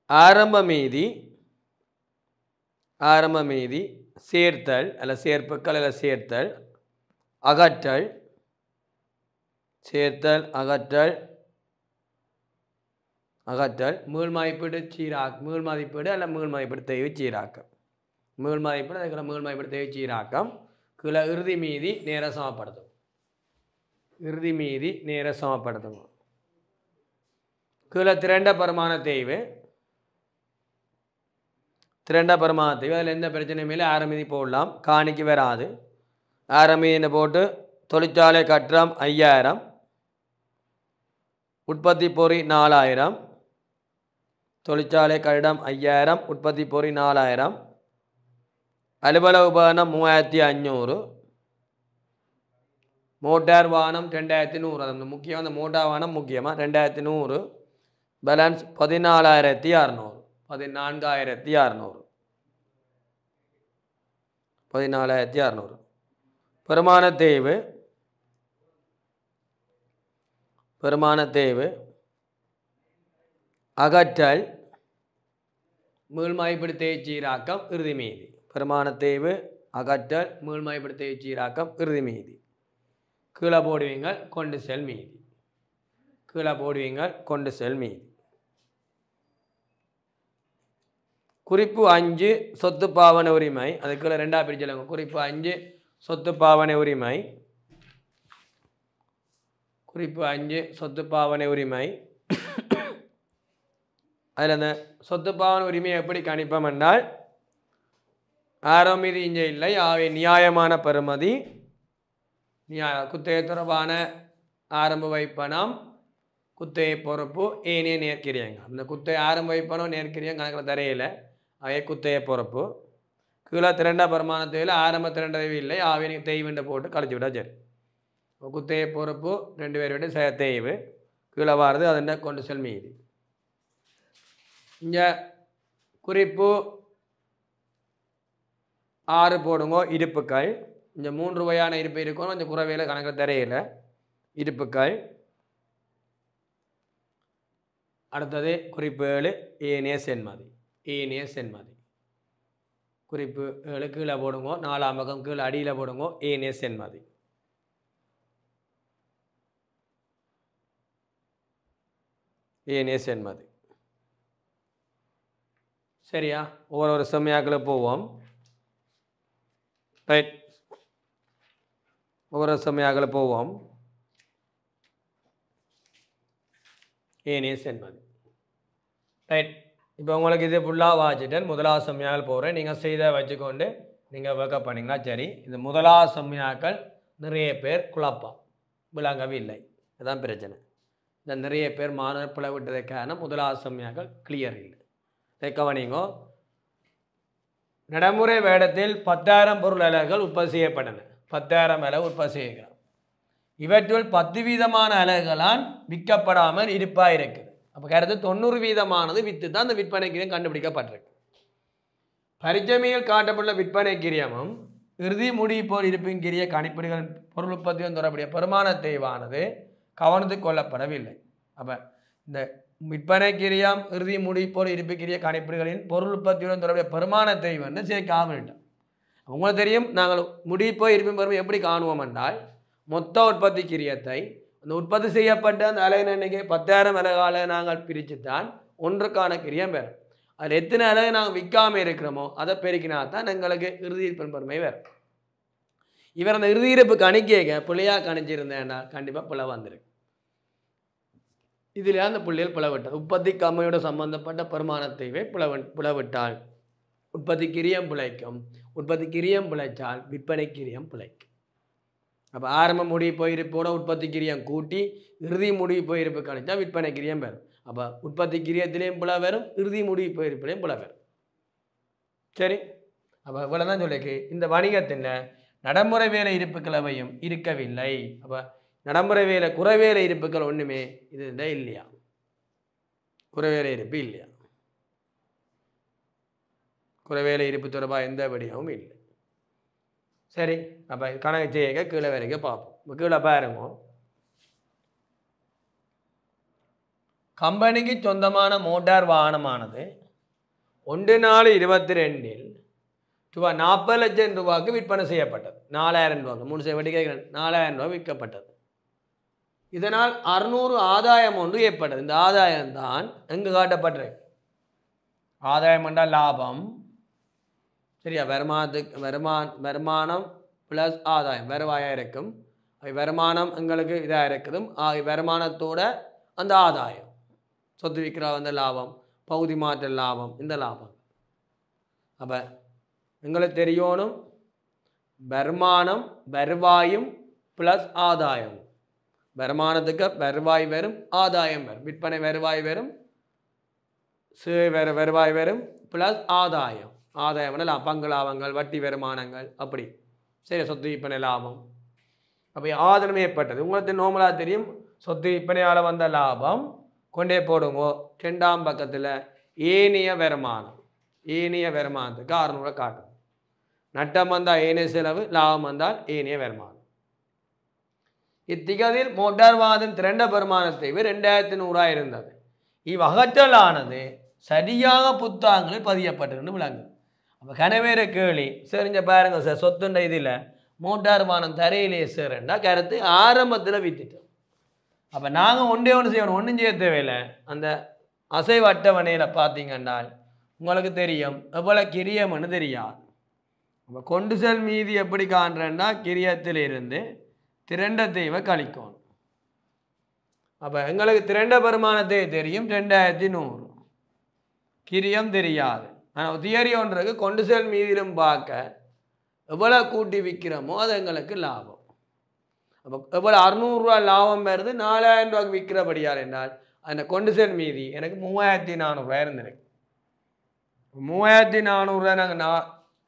ஆரம்ப மீதி, ஆரம்ப மீதி சேர்த்தல் அல்ல சேர்ப்புக்கள் அல்ல சேர்த்தல், அகற்றல், சேர்த்தல், அகற்றல், அகற்றல், மீள்மதிப்பீடு மீள்மதிப்பீடு அல்ல மீள்மதிப்பீடு தேவை சீராக்கம். மீள்மதிப்பீடு அதுக்குள்ள மீள்மதிப்பீடு தேவை சீராக்கம். கீழே இறுதி மீதி நேர சமப்படுத்தும். இறுதி மீதி நேர சமப்படுத்தும். கீழே திரண்ட பரிமாண தேய்வு. திரண்ட பரிமாண தேய்வு அதில் எந்த பிரச்சனையும் இல்லை. ஆரம்பி போடலாம், காணிக்கு வராது. ஆரம்பின்னு போட்டு தொழிற்சாலை கட்டணம் 5000, உற்பத்தி பொறி 4000, தொழிற்சாலை கட்டிடம் 5000, உற்பத்தி பொறி 4000, அலுவலக உபகரணம் 3500, மோட்டார் வாகனம் 2100. அது முக்கியம், அந்த மோட்டார் வாகனம் முக்கியமாக 2100. பேலன்ஸ் 14600, 14600, 14600. பெருமான தேய்வு, பெருமான தேய்வு, அகற்றல், மீள்மதிப்பீடு தேய்ச்சீராக்கம், இறுதி மீதி. பெருமான தேய்வு, அகற்றல், மீள்மதிப்பீடு தேய்ச்சீராக்கம், இறுதி மீதி. கீழே போடுவீங்க கொண்டு செல் மீதி. கீழே போடுவீங்க கொண்டு செல் மீதி. குறிப்பு 5 சொத்து பாவனை உரிமை. அதுக்குள்ள 2ஆ பிரிச்சலுங்க. குறிப்பு 5 சொத்து பாவனை உரிமை. குறிப்பு 5 சொத்து பாவனை உரிமை. அதில் அந்த சொத்து பாவனை உரிமையை எப்படி கணிப்போம் என்றால், ஆரம்பி இங்கே இல்லை, அவை நியாயமான பெறுமதி, குத்தகை தொடர்பான ஆரம்ப வைப்பணம், குத்தகை பொறுப்பு, ஏனைய நேர்க்கிரியங்க. அந்த குத்தகை ஆரம்ப வைப்பணம் நேர்க்கிரியம் கணக்கில் தரையில் அவை குத்தகை பொறுப்பு. கீழே திரண்ட பெருமானத்தில் ஆரம்ப திரண்டதவி இல்லை, அவை நீங்கள் தெய்வண்டை போட்டு கழிச்சு விட்டா சரி. குத்தகை பொறுப்பு 2 பேர் விட்டு தேய்வு. கீழே வாரது அதென்ன கொண்டு செல் மீதி. இங்கே குறிப்பு 6 போடுங்க இருப்புக்கள். இந்த 3 வகையான இருப்பு இருக்கணும். இந்த குறைவையில் கணக்கில் தரையில் இருப்புக்கள். அடுத்தது குறிப்பு 7 ஏனைய சென்மதி. ஏனைய சென்மதி. குறிப்பு 7 கீழே போடுங்க, 4ஆம் பக்கம் கீழே அடியில் போடுங்க ஏனைய சென்மதி. ஏனைய சென்மதி. சரியா? ஒவ்வொரு செம்மையாக்களை போவோம். ரைட், ஒவ்வொரு செம்மையாக்களை போவோம். ஏனைய சென்மதி. ரைட், இப்போ உங்களுக்கு இது ஃபுல்லாக வாச்சிட்டேன். முதலாவது செம்மையாக்கள் போகிறேன். நீங்கள் செய்த வச்சுக்கொண்டு நீங்கள் ஒர்க்கப் பண்ணிங்கன்னா சரி. இந்த முதலாவது செம்மையாக்கள் நிறைய பேர் குழப்பம் விளங்கவில்லை, அதுதான் பிரச்சனை. இந்த நிறைய பேர் மாணவர் பிழை விட்டதற்கான முதலாவது செம்மையாக்கள் கிளியர் இல்லை. கவனிங்கோ. நடைமுறை வேடத்தில் 10,000 பொருள் அலகுகள் உற்பத்தி செய்யப்பட்டன. 10,000 அலகு உற்பத்தி செய்கிறார். இவற்றுள் 10% அலகுகளால் விற்கப்படாமல் இருப்பாக இருக்குது. அப்போ கருத்து 90% வித்து தான் அந்த விற்பனை கிரியம் கண்டுபிடிக்கப்பட்டிருக்கு. பரிச்சமையில் காட்டப்பட்டுள்ள விற்பனை கிரியமும் இறுதி முடிவு போல் இருப்பின் கிரிய கணிப்பீடுகள் பொருள் உற்பத்தியும் தொடர்புடைய பெருமான தேய்வானது கவனத்துக்கு கொள்ளப்படவில்லை. அப்போ இந்த விற்பனை கிரியாம் இறுதி முடிப்போர் இருப்புக்கிரிய கணிப்புகளின் பொருள் உற்பத்தியுடன் தொடர்புடைய பெருமானத்தை வந்து சேர்க்காமட்டோம். உங்களுக்கு தெரியும், நாங்கள் முடிப்போ இருப்பின் பெருமை எப்படி காணுவோம் என்றால், மொத்த உற்பத்தி கிரியத்தை அந்த உற்பத்தி செய்யப்பட்ட அந்த அலகின் எண்ணிக்கை 10,000 அலகால நாங்கள் பிரிச்சுத்தான் ஒன்றுக்கான கிரியம் பெறும். அதில் எத்தனை அலகு நாங்கள் விற்காமல் இருக்கிறோமோ அதை பெருக்கினா தான் எங்களுக்கு இறுதி இருப்பின் பெருமை வரும். இவர் அந்த இறுதி இருப்பு கணிக்க பிள்ளையாக கணிச்சிருந்தேன்னா கண்டிப்பாக பிள்ளை வந்திருக்கு. இதில் அந்த புள்ளிகள் பிளவிட்டால் உற்பத்தி கம்மையோட சம்பந்தப்பட்ட பெருமானத்தை பிளவிட்டால் உற்பத்தி கிரியம் பிழைக்கும். உற்பத்தி கிரியம் பிழைச்சால் விற்பனை கிரியம் பிழைக்கும். அப்போ ஆரம்ப முடிவு போயிருப்போட உற்பத்தி கிரியம் கூட்டி இறுதி முடிவு போயிருப்பு கணிச்சா விற்பனை கிரியம் பெறும். அப்போ உற்பத்தி கிரியத்திலையும் பிள வரும், இறுதி முடிவு போயிருப்பிலையும் பிள வரும். சரி, அப்போ இவ்வளோ தான் சொல்லிக்கு இந்த வணிகத்தின் நடைமுறை வேலை இருப்புக்கள் அவையும் இருக்கவில்லை. அப்போ நடைமுறை வேலை குறைவேலை இருப்புக்கள் ஒன்றுமே இது இல்லையா, குறைவேலை இருப்பு இல்லையா, குறைவேலை இருப்பு தொடர்பாக எந்த வடிவமும் இல்லை. சரி, அப்போ கணக்கு செய்ய கீழே வரைக்கும் பார்ப்போம். கீழே பாருங்க, கம்பெனிக்கு சொந்தமான மோட்டார் வாகனமானது 1/4/22 ரூபாய் 40 லட்சம் ரூபாய்க்கு விற்பனை செய்யப்பட்டது. 4,000 ரூபாய்க்கு 3 வட்டி கேட்குறேன், 4,000 ரூபாய் விற்கப்பட்டது. இதனால் 600 ஆதாயம் ஒன்று ஏற்பட்டது. இந்த ஆதாயம் தான் எங்கு காட்டப்பட்டிருக்கு? ஆதாயம் என்றால் லாபம், சரியா? வருமானம் ப்ளஸ் ஆதாயம் வருவாயாக இருக்கும். வருமானம் எங்களுக்கு இதாக இருக்குது, வருமானத்தோட அந்த ஆதாயம், சொத்து விற்கிற அந்த லாபம், பகுதி மாற்ற லாபம், இந்த லாபம். அப்போ எங்களுக்கு தெரியணும், வருமானம் வருவாயும் ப்ளஸ் ஆதாயம். வருமானத்துக்கு வருவாய் வரும், ஆதாயம் வரும், விற்பனை வருவாய் வரும், வருவாய் வரும் ப்ளஸ் ஆதாயம். ஆதாயம்னா பங்கு லாபங்கள், வட்டி வருமானங்கள், அப்படி சரி. சொத்து விற்பனை லாபம். அப்போ ஆதாயம் ஏற்பட்டது. உங்களுக்கு நார்மலாக தெரியும், சொத்து விற்பனையால் வந்த லாபம் கொண்டே போடுங்கோ 2ஆம் பக்கத்தில் ஏனைய வருமானம். ஏனைய வருமானத்துக்கு 600 காட்டும். நட்டம் வந்தால் ஏனைய செலவு, லாபம் வந்தால் ஏனைய வருமானம். இத்திகதில் மோட்டார் வாகனத்தின் திரண்ட பெருமானத்தை 2100 இருந்தது. இவ்வகற்றலானது சரியாக புத்தகங்களில் பதியப்பட்டிருந்து விளங்கு. அப்போ கனவேற கேள்வி சரிஞ்ச பாருங்க சார், சொத்துண்ட இதில் மோட்டார் வாகனம் தரையிலே சேரண்டா கருத்து ஆரம்பத்தில் வித்துட்டோம். அப்போ நாங்கள் ஒன்று செய்யணும், ஒன்றும் செய்ய தேவையில்லை. அந்த அசைவு அட்டவணையில் பார்த்தீங்கன்னால் உங்களுக்கு தெரியும் எவ்வளோ கிரியம்னு தெரியாது. அப்போ கொண்டு செல் மீதி எப்படி காண்றேன்னா கிரியத்திலிருந்து திரண்ட தெய்வ கழிக்கணும். அப்போ எங்களுக்கு திரண்ட பெருமானத்தை தெரியும் 2100, கிரியம் தெரியாது. ஆனால் தியரி ஒன்றுக்கு கொண்டு செல் மீதிலும் பார்க்க எவ்வளோ கூட்டி விற்கிறோமோ அது எங்களுக்கு லாபம். அப்போ எவ்வளோ 600 ரூபா லாபம் வருது, 4,000 ரூபாய்க்கு விற்கிறபடியால் என்றால் அந்த கொண்டு செல் மீதி எனக்கு 3,400 இருந்திருக்கு. 3,400 நாங்கள்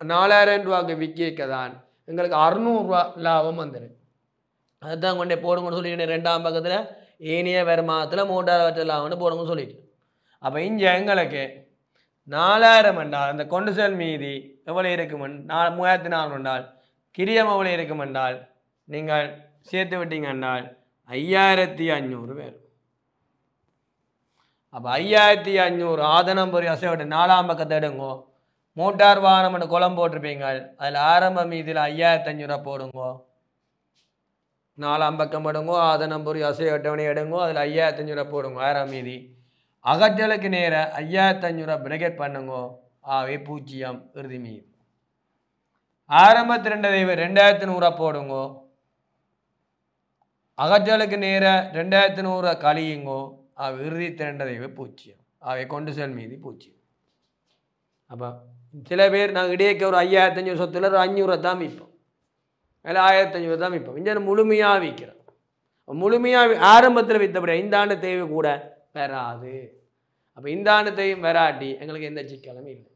4,000 ரூபாய்க்கு விற்க தான் எங்களுக்கு 600 ரூபா லாபம் வந்துருக்கு. அதுதான் கொண்டே போடுங்கன்னு சொல்லிட்டு 2ஆம் பக்கத்தில் ஏனைய வருமானத்தில் மோட்டார் வட்ட லாபம்னு போடுங்கன்னு சொல்லிட்டு. அப்போ இங்கே எங்களுக்கு 4,000 என்றால் அந்த கொண்டு செல் மீதி எவ்வளோ இருக்கும், 3,400 என்றால் கிரியம் எவ்வளோ இருக்கும் என்றால் நீங்கள் சேர்த்து விட்டீங்க என்றால் 5,500 வரும். அப்போ 5,500 ஆதனம் பொறி அசைவிட்டு 4ஆம் பக்கத்தை எடுங்கோ. மோட்டார் வாகனம் குளம் போட்டிருப்பீங்க, அதில் ஆரம்ப மீதியில் 5,500 போடுங்கோ. 4ஆம் பக்கம் எடுங்கோ, ஆதனம் பொறி அசைவட்டவனை எடுங்கோ, அதில் 5,500 போடுங்க. 6ஆம் மீதி அகற்றலுக்கு நேர 5,500 பிரகெட் பண்ணுங்கோ. ஆவே 0 இறுதி மீதி. ஆரம்பத்து 2,100 போடுங்கோ. அகற்றலுக்கு நேர 2,100 கழியுங்கோ. இறுதி 2,000 ஆவே கொண்டு செல் மீதி 0. அப்போ சில பேர் நாங்கள் இடையே ஒரு 5,500 சொத்துல ஒரு 500 தான் விற்போம், அதில் 1,500 தான் விற்போம். இங்கே முழுமையாக விற்கிறோம். முழுமையாக ஆரம்பத்தில் விற்றபடி இந்த ஆண்டு தேவை கூட வராது. அப்போ இந்த ஆண்டு தேவை வராட்டி எங்களுக்கு எந்த சிக்கலும் இல்லை,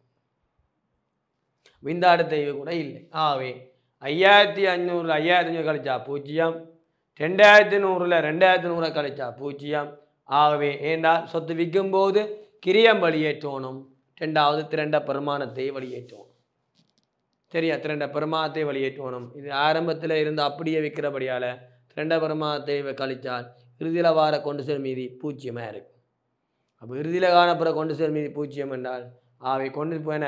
இந்த ஆண்டு தேவை கூட இல்லை. ஆகவே 5,500 5,500 கழிச்சா 0, 2,100 2,100 கழிச்சா 0. ஆகவே ஏண்டால் சொத்து விற்கும் போது கிரியம் வெளியேற்றணும், 2வது திரண்ட பெருமானத்தை வெளியேற்றணும். சரியா? திரண்ட பெருமானத்தை வெளியேற்றணும். இது ஆரம்பத்தில் இருந்து அப்படியே விற்கிறபடியால் திரண்ட பெருமானத்தை கழித்தால் இறுதியில் வார கொண்டு செல் மீதி பூஜ்ஜியமாக இருக்குது. அப்போ இறுதியில் காணப்படுற கொண்டு செல் மீதி பூஜ்ஜியம் என்றால் அவை கொண்டு போன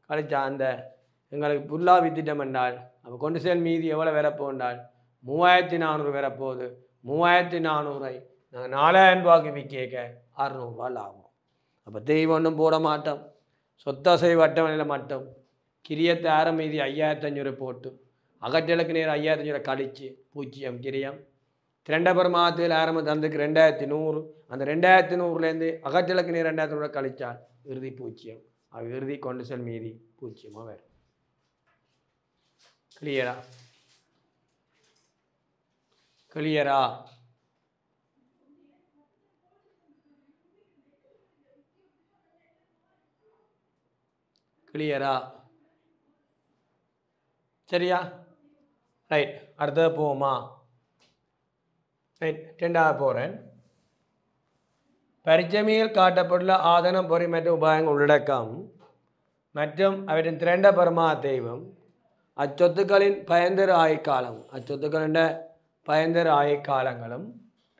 கழிச்சா அந்த எங்களுக்கு புல்லாக வித்திட்டம் என்றால் அப்போ கொண்டு செல் மீதி எவ்வளோ வரப்போன்றால் 3400 வரப்போகுது. 3400 நாங்கள் 4000 ரூபாய்க்கு விற்க 600 ரூபாய் ஆகும். அப்போ தெய்வம் ஒன்றும் போட மாட்டோம். சொத்தசை அட்டவணையில் மட்டும் கிரியத்தை ஆரம் மீதி 5500 போட்டு அகற்றலுக்கு நேரம் 5500 கழிச்சு பூஜ்ஜியம் கிரியம் திரண்டபுரம் மாதத்தில் ஆரம்பம் தந்துக்கு 2100. அந்த 2100லேருந்து அகற்றலுக்கு நேரம் 2000 கழிச்சால் இறுதி பூஜ்ஜியம். அது இறுதி கொண்டு செல் மீதி பூஜ்ஜியமாக வரும். கிளியரா? கிளியரா? கிளியரா? சரியா? ரைட். அடுத்தது போவோமா? ரைட். 2வது போகிறேன். பரிச்சமையில் காட்டப்பட்டுள்ள ஆதனம் பொறி மற்றும் உபாயங்கள் உள்ளடக்கம் மற்றும் அவற்றின் திரண்ட பரமா தெய்வம் அச்சொத்துக்களின் பயந்தர் ஆயுக்காலம் அச்சொத்துக்களின் பயந்தர் ஆயுக்காலங்களும்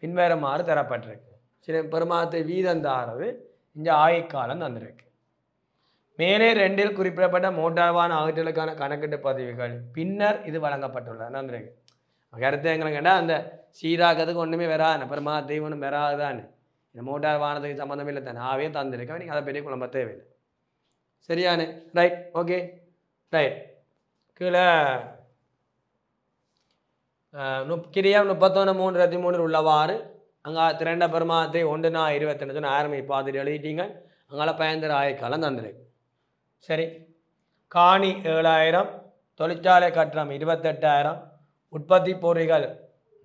பின்வருமாறு தரப்பட்டிருக்கு. சரி, பெருமாத்தை வீதம் தாரது இந்த ஆயுக்காலம் தந்திருக்கு. மேலே 2இல் குறிப்பிடப்பட்ட மோட்டார் வாகன அகற்றலுக்கான கணக்கீட்டு பதிவுகள் பின்னர் இது வழங்கப்பட்டுள்ளது தந்திருக்கு. கருத்து எங்களுக்கு கேட்டால் அந்த சீராக்கிறதுக்கு ஒன்றுமே வராது, பெருமா தெய்வம் ஒன்றும் வராதுதானே, இந்த மோட்டார் வாகனத்துக்கு சம்மந்தம் இல்லை தானே, ஆவே தந்திருக்கேன். நீங்கள் அதை பெரிய குழம்ப தேவையில்லை. சரியானே? ரைட். ஓகே. ரைட். கீழே கிரியம் 31/3/23 உள்ளவாறு அங்கே திரண்ட பெருமாத்தை 1/22 ஆரம்பி பார்த்துட்டு எழுதிட்டீங்க. அங்கால பயந்தர ஆயக்காலம் தந்திருக்கு. சரி, காணி 7000, தொழிற்சாலை கட்டணம் 28,000, உற்பத்தி பொறிகள்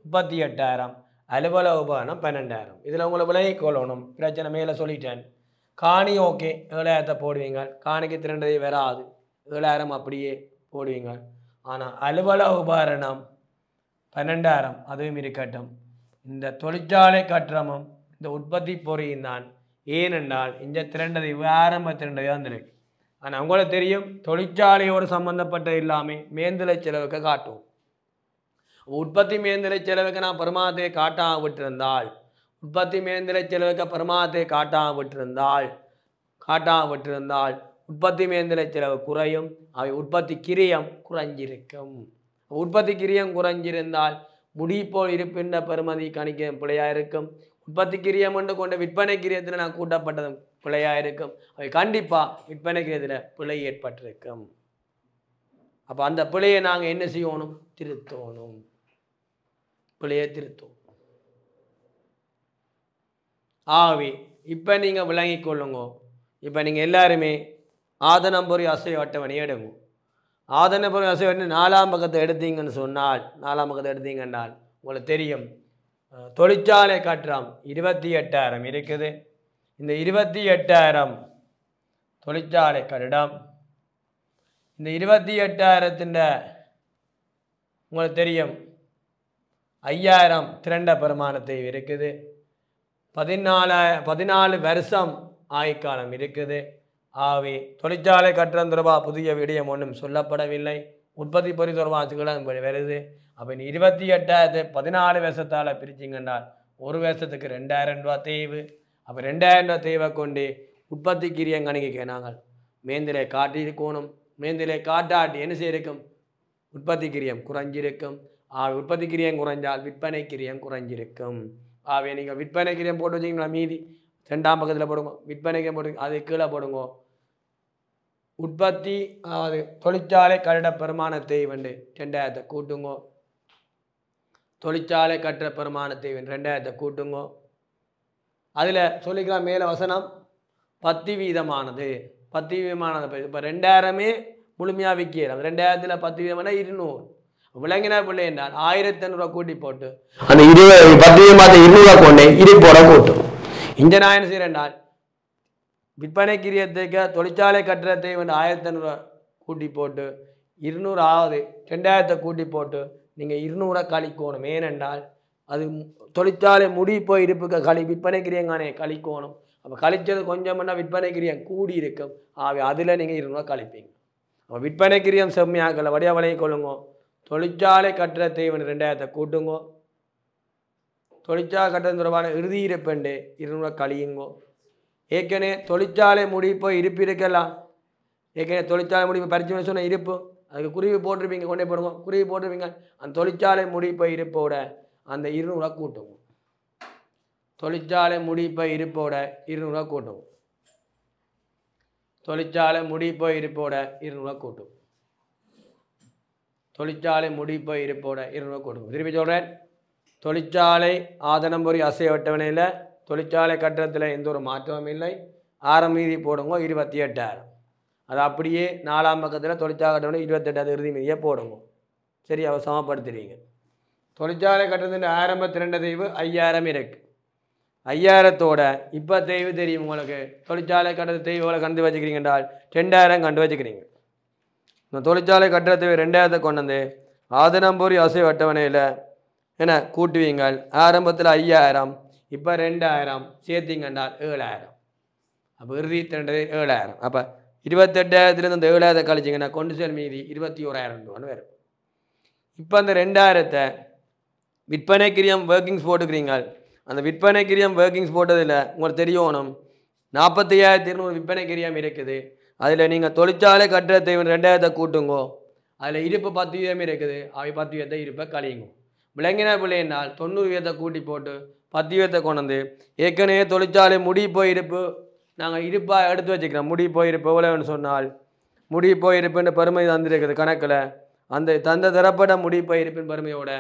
38,000, அலுவலக உபகரணம் 12,000. இதில் உங்களை விலகிக் கொள்ளணும். பிரச்சனை மேலே சொல்லிட்டேன். காணி ஓகே 7000 போடுவீங்க. காணிக்கு திரண்டது வராது, 7000 அப்படியே போடுவீங்க. ஆனால் அலுவலக உபகரணம் 12,000 அதுவும் இருக்கட்டும். இந்த தொழிற்சாலை கட்டணமும் இந்த உற்பத்தி பொறியும் தான். ஏனென்றால் இந்த திரண்டது ஆரம்ப திரண்டது வந்துருக்கு. ஆனால் உங்களுக்கு தெரியும் தொழிற்சாலையோடு சம்பந்தப்பட்ட எல்லாமே மேந்தலை செலவுக்கு காட்டுவோம். உற்பத்தி மேந்தலை செலவுக்கு நான் பெருமாத்தை காட்டாக விட்டிருந்தால் உற்பத்தி மேந்தலை செலவுக்கு பெருமாத்தை காட்டாக விட்டிருந்தால் உற்பத்தி மேந்தலை செலவு குறையும். அவை உற்பத்தி கிரியம் குறைஞ்சிருக்கும். உற்பத்தி கிரியம் குறைஞ்சிருந்தால் முடிப்போல் இருப்பின்ற பெருமதி கணிக்க பிழையாக இருக்கும். உற்பத்தி கிரியம் என்று கொண்ட விற்பனை கிரியத்தில் நான் கூட்டப்பட்டதும் பிழையாக இருக்கும். அவை கண்டிப்பாக விற்பனை கிரியத்தில் பிழை ஏற்பட்டிருக்கும். அப்போ அந்த பிழையை நாங்கள் என்ன செய்யணும்? திருத்தணும். பிழையை திருத்தணும். ஆகவே இப்போ நீங்கள் விளங்கி கொள்ளுங்க. இப்போ நீங்கள் எல்லாருமே ஆதனம்பொறி அசைவு அட்டவணை எடுங்க. ஆதனம்பொறி அசைவு அட்டவணை 4ஆம் பக்கத்தை எடுத்தீங்கன்னு சொன்னால் 4ஆம் பக்கத்தை எடுத்தீங்கன்னால் உங்களுக்கு தெரியும் தொழிற்சாலை கட்டணம் 28,000 இருக்குது. இந்த 28,000 தொழிற்சாலை கட்டிடம். இந்த 28,000 உங்களுக்கு தெரியும் 5,000 திரண்ட பெருமானத்தை இருக்குது. 14 வருஷம் ஆயுட்காலம் இருக்குது. ஆகவே தொழிற்சாலை கட்டணம் தொடர்பாக புதிய விடயம் ஒன்றும் சொல்லப்படவில்லை. உற்பத்தி பொறி தொடர்பாக வருது. அப்போ 28,000 14 வருஷத்தால் பிரிச்சிங்கன்றால் ஒரு வருஷத்துக்கு 2,000 ரூபா தேவை. அப்போ 2,000 ரூபா தேவை கொண்டு உற்பத்தி கிரியம் கணக்கிக்க நாங்கள் மேந்திரை காட்டியிருக்கணும். மேந்திரை காட்டாட்டி என்ன செய்யிருக்கும்? உற்பத்தி கிரியம் குறைஞ்சிருக்கும். உற்பத்தி கிரியம் குறைஞ்சால் விற்பனை கிரியம் குறைஞ்சிருக்கும். ஆகவே நீங்கள் விற்பனை கிரியம் போட்டு வச்சிங்கன்னா மீதி 2ஆம் பக்கத்தில் போடுங்க. விற்பனை கிரியம் போட்டு அது கீழே போடுங்க. உற்பத்தி அது தொழிற்சாலை கட்டிட பெருமானத்தை 2,000 கூட்டுங்க. தொழிற்சாலை கட்டிட பெருமானத்தை 2,000 கூட்டுங்க. அதில் சொல்லிக்கலாம் மேலே வசனம் 10% 10% இப்போ 2,000 முழுமையாக விற்கிறோம். 2,000 10% 200 விளங்கினா பிள்ளை என்றால் 1,500 ரூபா கூட்டி போட்டு அந்த 10% 200 கொண்டு போட கூட்டும். இந்த நான் என்ன செய்கிறேன்னால் விற்பனை கிரியத்துக்கு தொழிற்சாலை கட்டணத்தை 1,500 ரூபா கூட்டி போட்டு 200 ஆகுது. 2,000 கூட்டி போட்டு நீங்கள் 200 கழிக்கணும். ஏனென்றால் அது தொழிற்சாலை முடி போய் இருப்புக்கு விற்பனை கிரியங்கானே கழிக்கணும். அப்போ கழிச்சது கொஞ்சம்னா விற்பனை கிரியம் கூடி இருக்கும். அதில் நீங்கள் 200 கழிப்பீங்க. அப்போ விற்பனை கிரியம் செம்மையாக்கல வடியாக விளங்கி கொள்ளுங்க. தொழிற்சாலை கட்டணத்தை 2,000 கூட்டுங்க. தொழிற்சாலை கட்டணம் தொடர்பான இறுதி இருப்பண்டு 200 கழியுங்கோ. ஏற்கனவே தொழிற்சாலை முடிப்போ இருப்பு இருக்கலாம். ஏற்கனவே தொழிற்சாலை முடிப்பு பரிச்சு சொன்ன இருப்பு அதுக்கு குருவி போட்டிருப்பீங்க, கொண்டே போடுங்க. குருவி போட்டிருப்பீங்க, அந்த தொழிற்சாலை முடிப்போ இருப்போட அந்த 200 கூட்டுங்க. தொழிற்சாலை முடிப்போ இருப்போட 200 கூட்டுங்க. தொழிற்சாலை முடிப்போ இருப்போட 200 கூட்டும். தொழிற்சாலை முடிப்போ இருப்போட 200 கூட்டும். திருப்பி சொல்கிறேன், தொழிற்சாலை ஆதனம் பொறி அசைய அட்டவணையில் தொழிற்சாலை கட்டணத்தில் எந்த ஒரு மாற்றமும் இல்லை. ஆரம் மீதி போடுங்க 28,000. அது அப்படியே 4ஆம் பக்கத்தில் தொழிற்சாலை கட்டணம் 28,000 இறுதி மீதியை போடுங்க. சரி, அவர் சமப்படுத்துறீங்க. தொழிற்சாலை கட்டணத்தின் ஆரம்ப திரண்ட தேய்வு 5000 இருக்குது. 5000தோட இப்போ தேய்வு தெரியும் உங்களுக்கு. தொழிற்சாலை கட்டண தேய்வுகளை கண்டு வச்சுக்கிறீங்க என்றால் 2000 கண்டு வச்சுக்கிறீங்க. இந்த தொழிற்சாலை கட்டண தேய்வு 2000 கொண்டு வந்து ஆதனம் பொறி அசைவு அட்டவணையில் என்ன கூட்டுவீங்கள். ஆரம்பத்தில் 5000, இப்போ 2000 சேர்த்திங்கண்டால் 7000. அப்போ இறுதி திரண்டது 7000. அப்போ 28,000 இந்த 7000 கழிச்சிங்கன்னா கொண்டு சேர் மீதி 21,000 ரூபான்னு வரும். இப்போ அந்த 2000 விற்பனை கிரியம் ஒர்க்கிங்ஸ் போட்டுக்கிறீங்க. அந்த விற்பனை கிரியம் ஒர்க்கிங்ஸ் போட்டதில் உங்களுக்கு தெரியணும் 45,200 விற்பனை கிரியம் இருக்குது. அதில் நீங்கள் தொழிற்சாலை கட்டண தேவை 2000 கூட்டுங்கோ. அதில் இருப்பு 10% இருக்குது. அவை 10% இருப்பை கழியுங்க. விளங்கின பிள்ளைனால் 90% கூட்டி போட்டு 10% கொண்டு வந்து ஏற்கனவே தொழிற்சாலை முடி போய் இருப்பு நாங்கள் இருப்பாக எடுத்து வச்சுக்கிறோம். முடி போயிருப்பு எவ்வளோன்னு சொன்னால் முடி போயிருப்புன்ற பெருமை தந்துருக்குது கணக்கில். அந்த தந்த தரப்பட முடி போயிருப்பின் பெருமையோட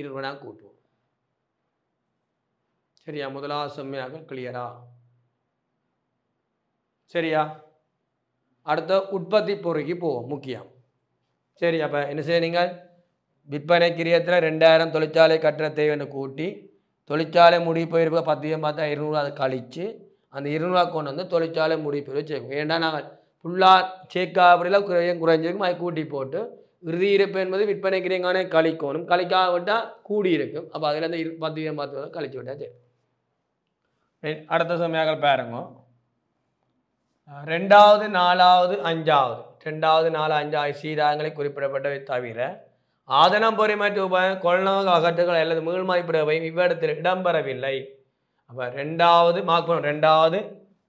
20 கூட்டுவோம். சரியா? முதலாவது செம்மையாக கிளியரா? சரியா? அடுத்த உற்பத்தி பொருளுக்கு போவோம். முக்கியம். சரி, அப்போ என்ன செய்ய, விற்பனை கிரியத்தில் 2000 தொழிற்சாலை கட்டண தேவைன்னு கூட்டி தொழிற்சாலை முடி போயிருப்ப 10 பார்த்தா 200 அதை கழித்து அந்த 200 கொண்டு வந்து தொழிற்சாலை முடி போய் சேர்க்கும். ஏன்னா நாங்கள் ஃபுல்லாக சேர்க்காப்படிலாம் குறைஞ்சிருக்கும். அதை கூட்டி போட்டு இறுதி இருப்பு என்பது விற்பனை கிரியங்கானே கழிக்கணும். கழிக்காக விட்டால் கூடி இருக்கும். அப்போ அதில் அந்த 10 பார்த்து கழிச்சு விட்டா சரி. அடுத்த சமயங்கள் பாருங்க. 2வது 4வது 5வது 2வது 4 5 சீராகங்களை குறிப்பிடப்பட்டவை தவிர ஆதனம் பொறிமற்ற உபாயம் கொள்ளநோக அகற்றுகள் அல்லது மீள்மாய்ப்பிடவை இவ்விடத்தில் இடம்பெறவில்லை. அப்போ 2வது மார்க் பண்ணும். 2வது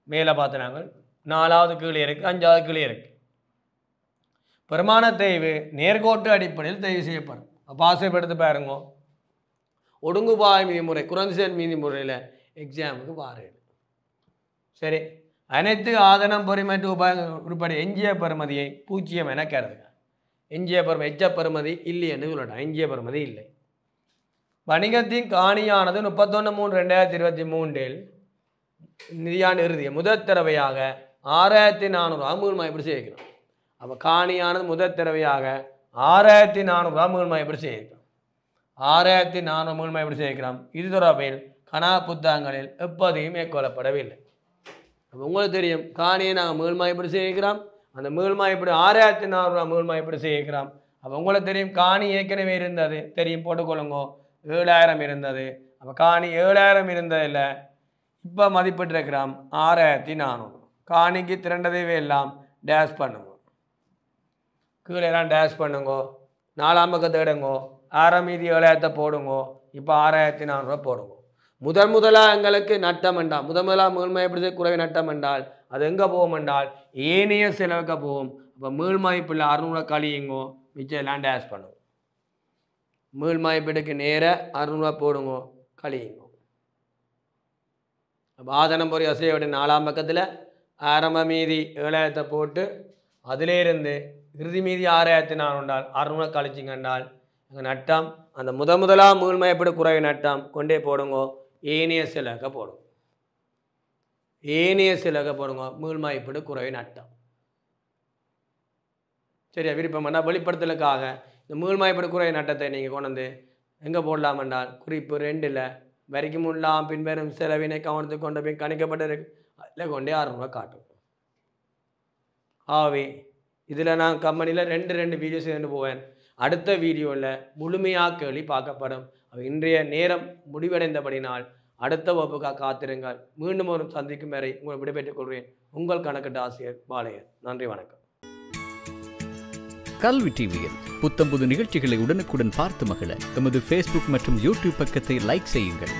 மேலே பார்த்து நாங்கள் 4வது கீழே இருக்குது, 5வது கீழே இருக்குது. பெருமான தேய்வு நேர்கோட்டு அடிப்படையில் தேய்வு செய்யப்படும். பாசைப்படுத்தி பாருங்க. ஒடுங்குபாய் விதிமுறை குறைந்தசேர் விதிமுறையில் எக்ஸாமுக்கு பாருங்கள். சரி, அனைத்து ஆதனம் பொறிமற்ற உபாய உருப்படி எஞ்சிய பெறுமதியை 0 என கருதுங்க. எஞ்சிய பெறுமதி எச்ச பெறுமதி இல்லை என்று சொல்லலாம். எஞ்சிய பெறுமதி இல்லை. வணிகத்தின் காணியானது 31/3/2023 நிதியாண்டு இறுதிய முதல் தடவையாக 6,400 மூலமாக எப்படி சேர்க்கணும். அப்போ காணியானது முதல் தடவையாக 6,400 மூலமாக எப்படி சேர்க்கணும். 6,400 மூலமாக எப்படி சேர்க்கிறோம். இது தொடர்பில் கணா புத்தகங்களில் எப்போதையும் மேற்கொள்ளப்படவில்லை. அப்போ உங்களுக்கு தெரியும் காணியை நாங்கள் மீள்மா எப்படி சேர்க்கிறோம். அந்த மீள்மா எப்படி 6,400 மீள்மா எப்படி சேர்க்கிறோம். அப்போ உங்களுக்கு தெரியும் காணி ஏற்கனவே இருந்தது தெரியும், போட்டுக்கொள்ளுங்க. 7,000 இருந்தது. அப்போ காணி 7,000 இருந்ததில்ல, இப்போ மதிப்பிட்டிருக்கிறோம் 6,400. காணிக்கு திரண்டதைவே எல்லாம் டேஷ் பண்ணுங்க. கீழே எல்லாம் டேஷ் பண்ணுங்க. 4ஆம் பக்கத்தை எடுங்கோ. 6 மீதி 7,000 போடுங்க. இப்போ 6,400 போடுங்க. முதலாக எங்களுக்கு நட்டம் என்றால் முதலாக மீள்மை எப்படி குறைவு நட்டம் என்றால் அது எங்கே போகும் என்றால் ஏனைய செலவுக்கு போகும். அப்போ மீள்மாய்ப்பில் 600 கழியுங்கோ. மிச்சம் எல்லாம் டேஷ் பண்ணுங்க. மீள்மாய்ப்பிடுக்கு நேராக 600 போடுங்க, கழியுங்க. அப்போ ஆதனம் பொறி அசையோட 4ஆம் பக்கத்தில் ஆரம்ப மீதி 7,000 போட்டு அதிலேருந்து இறுதி மீதி 6,400 600 கழிச்சிங்கன்றால் எங்கள் நட்டம் அந்த முதலாக மீள்மையப்படி குறைவு நட்டம் கொண்டே போடுங்க. ஏனைய சிலக போடுங்க. ஏனைய சிலக போடுங்க. மீள்மையப்படி குறைவு நட்டம். சரியா? விருப்பம் பண்ணால் வெளிப்படுத்தலுக்காக இந்த மீள்மையப்படி குறைவு நட்டத்தை நீங்கள் கொண்டு வந்து எங்கே போடலாம் என்றால் குறிப்பு 2ல் வரைக்கும் முல்லாம் பின்வரும் செலவினை கவனத்துக்கு கொண்டு போய் கணிக்கப்பட்டிருக்கு அதில் கொண்டே 600 காட்டும். ஆகவே இதில் நான் கம்பெனியில் 2 வீடியோஸ் கொண்டு போவேன். அடுத்த வீடியோவில் முழுமையாக கேள்வி பார்க்கப்படும். இன்றைய நேரம் முடிவடைந்தபடினால் அடுத்த வகுப்புக்காக காத்திருங்கள். மீண்டும் ஒரு சந்திக்கும் வரை உங்களை விடைபெற்றுக் கொள்கிறேன். உங்கள் கணக்கெட்டு ஆசிரியர் பாளையன். நன்றி, வணக்கம். கல்வி டிவியில் புத்தம்புது நிகழ்ச்சிகளை உடனுக்குடன் பார்த்து மகிழ எமது Facebook மற்றும் YouTube பக்கத்தை லைக் செய்யுங்கள்.